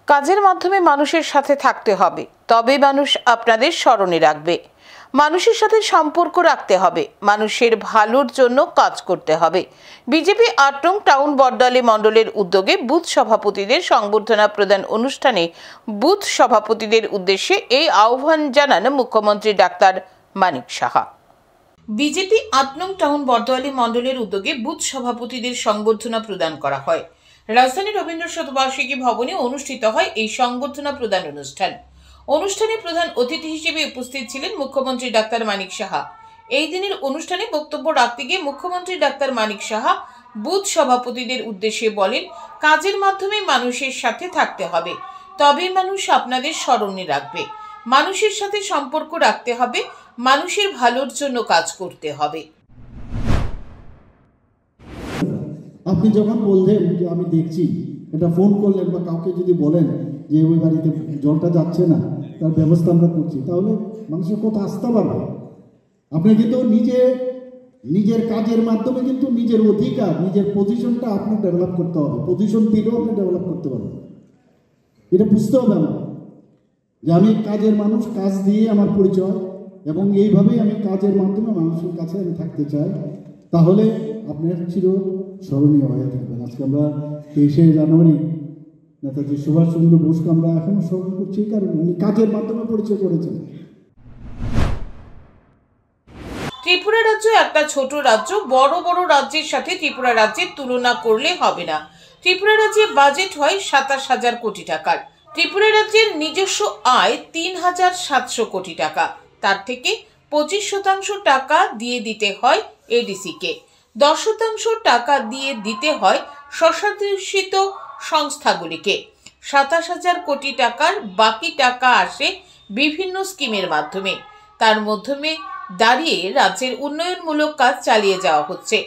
কাজের মাধ্যমে মানুষের সাথে থাকতে হবে, তবে মানুষ আপনাদের স্মরণে রাখবে। মানুষের সাথে সম্পর্ক রাখতে হবে, মানুষের ভালোর জন্য কাজ করতে হবে। বিজেপি ৮ নং টাউন বড়দোয়ালি মণ্ডলের উদ্যোগে বুথ সভাপতিদের সংবর্ধনা প্রদান অনুষ্ঠানে বুথ সভাপতিদের উদ্দেশ্যে এই আহ্বান জানান মুখ্যমন্ত্রী ডাক্তার মানিক সাহা। বিজেপি ৮ নং টাউন বড়দোয়ালি মণ্ডলের উদ্যোগে বুথ সভাপতিদের সংবর্ধনা প্রদান করা হয়। রাজধানী রবীন্দ্র শতবার্ষিকী ভবনে অনুষ্ঠিত হয় এই সংবর্ধনা প্রদান অনুষ্ঠান। অনুষ্ঠানে প্রধান অতিথি হিসেবে উপস্থিত ছিলেন মুখ্যমন্ত্রী ডাক্তার মানিক সাহা। এই দিনের অনুষ্ঠানে বক্তব্য রাখতে গিয়ে মুখ্যমন্ত্রী ডাক্তার মানিক সাহা বুথ সভাপতিদের উদ্দেশ্যে বলেন, কাজের মাধ্যমে মানুষের সাথে থাকতে হবে, তবে মানুষ আপনাদের স্মরণে রাখবে। মানুষের সাথে সম্পর্ক রাখতে হবে, মানুষের ভালোর জন্য কাজ করতে হবে। আপনি যখন বললেন যে আমি দেখছি, এটা ফোন করলেন বা কাউকে যদি বলেন যে ওই বাড়িতে জলটা যাচ্ছে না, তার ব্যবস্থা আমরা করছি, তাহলে মানুষের কথা আসতে পারবে। আপনি কিন্তু নিজের কাজের মাধ্যমে কিন্তু নিজের অধিকার, নিজের পজিশনটা আপনার ডেভেলপ করতে হবে। পজিশন দিলেও আপনি ডেভেলপ করতে পারবেন। এটা বুঝতে হবে আমার, যে আমি কাজের মানুষ, কাজ দিয়ে আমার পরিচয়, এবং এইভাবেই আমি কাজের মাধ্যমে মানুষের কাছে আমি থাকতে চাই। তাহলে আপনার চির স্মরণীয় হয়ে থাকবেন। আজকে আমরা 23শে জানুয়ারি নেতাজি সুভাষচন্দ্র বোসকে আমরা এখনো স্মরণ করছি, কারণ উনি কাজের মাধ্যমে পরিচয় করেছেন। ত্রিপুরা রাজ্য একটা ছোট রাজ্য, বড় বড় রাজ্যের সাথে ত্রিপুরা রাজ্যের তুলনা করলে হবে না। ত্রিপুরা রাজ্যের বাজেট হয় ২৭,০০০ কোটি টাকার। ত্রিপুরা রাজ্যের নিজস্ব আয় ৩,৭০০ কোটি টাকা। তার থেকে ২৫% টাকা দিয়ে দিতে হয় এডিসিকে, ১০% টাকা দিয়ে দিতে হয় স্বশাসিত সংস্থাগুলিকে। ২৭,০০০ কোটি টাকার বাকি টাকা আসে বিভিন্ন স্কিমের মাধ্যমে। তার মাধ্যমে দাঁড়িয়ে রাজ্যের উন্নয়নমূলক কাজ চালিয়ে যাওয়া হচ্ছে,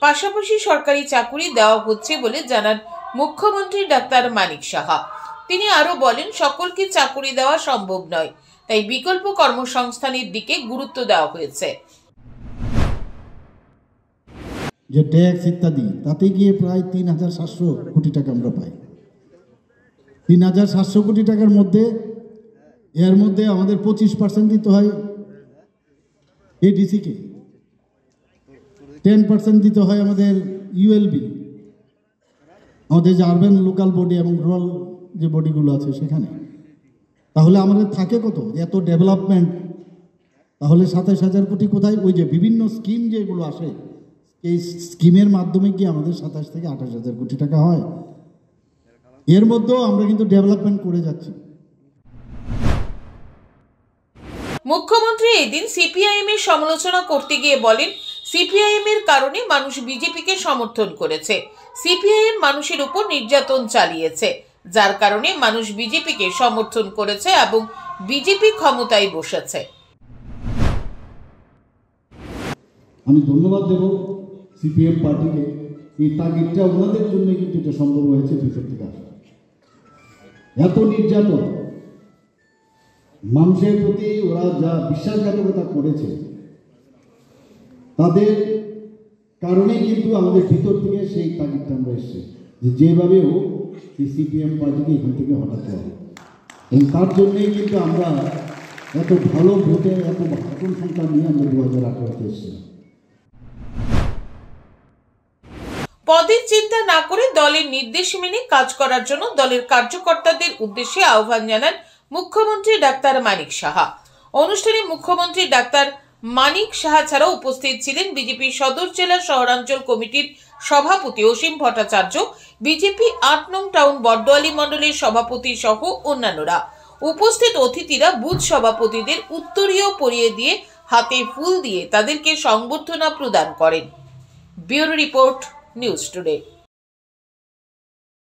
পাশাপাশি সরকারি চাকুরি দেওয়া হচ্ছে বলে জানান মুখ্যমন্ত্রী ডাক্তার মানিক সাহা। তিনি আরো বলেন, সকলকে চাকুরি দেওয়া সম্ভব নয়, তাই বিকল্প কর্মসংস্থানের দিকে গুরুত্ব দেওয়া হয়েছে। যে ট্যাক্স ইত্যাদি, তাতে গিয়ে প্রায় ৩,৭০০ কোটি টাকা আমরা পাই। ৩,৭০০ কোটি টাকার মধ্যে এর মধ্যে আমাদের 25% দিতে হয় এডিসিকে, 10% দিতে হয় আমাদের ইউএলবি, আমাদের যে আরবান লোকাল বডি এবং রুরাল যে বডিগুলো আছে সেখানে। তাহলে আমাদের থাকে কত? এত ডেভেলপমেন্ট, তাহলে ২৭,০০০ কোটি কোথায়? ওই যে বিভিন্ন স্কিম যেগুলো আসে, এই স্কিমের মাধ্যমে কি আমাদের ২৭ থেকে ২৮,০০০ কোটি টাকা হয়। এর মধ্যেও আমরা কিন্তু ডেভেলপমেন্ট করে যাচ্ছি। মুখ্যমন্ত্রী এদিন সিপিআইএম এর সমালোচনা করতে গিয়ে বলেন, সিপিআইএম এর কারণে মানুষ বিজেপিকে সমর্থন করেছে। সিপিআইএম মানুষের উপর নির্যাতন চালিয়েছে, যার কারণে মানুষ বিজেপিকে সমর্থন করেছে এবং বিজেপি ক্ষমতায় বসেছে। আমি ধন্যবাদ দেব সিপিএম পার্টিকে, এই তাগিদটা ওনাদের জন্য কিন্তু এটা সম্ভব হয়েছে। ভিতর থেকে এত নির্যাতন, মানুষের প্রতি ওরা যা বিশ্বাসঘাতকতা করেছে, তাদের কারণেই কিন্তু আমাদের ভিতর থেকে সেই তাগিদটা আমরা এসেছি, যে যেভাবে হোক এই সিপিএম পার্টিকে এখান থেকে হটাতে হবে। এবং তার জন্যই কিন্তু আমরা এত ভালো ভোটে, এত ভাষণ সংখ্যা নিয়ে আমরা 2018-তে এসেছি। পদের চিন্তা না করে দলের নির্দেশ মেনে কাজ করার জন্য দলের কার্যকর্তাদের উদ্দেশ্যে আহ্বান জানান মুখ্যমন্ত্রী ডাক্তার মানিক সাহা। অনুষ্ঠানে মুখ্যমন্ত্রী ডাক্তার মানিক সাহা ছাড়াও উপস্থিত ছিলেন বিজেপি সদর জেলা শহরাঞ্চল কমিটির সভাপতি অসীম ভট্টাচার্য, বিজেপি ৮ নং টাউন বড়দোয়ালি মণ্ডলের সভাপতি সহ অন্যান্যরা। উপস্থিত অতিথিরা বুথ সভাপতিদের উত্তরীয় পরিয়ে দিয়ে হাতে ফুল দিয়ে তাদেরকে সংবর্ধনা প্রদান করেন। Bureau report, news today.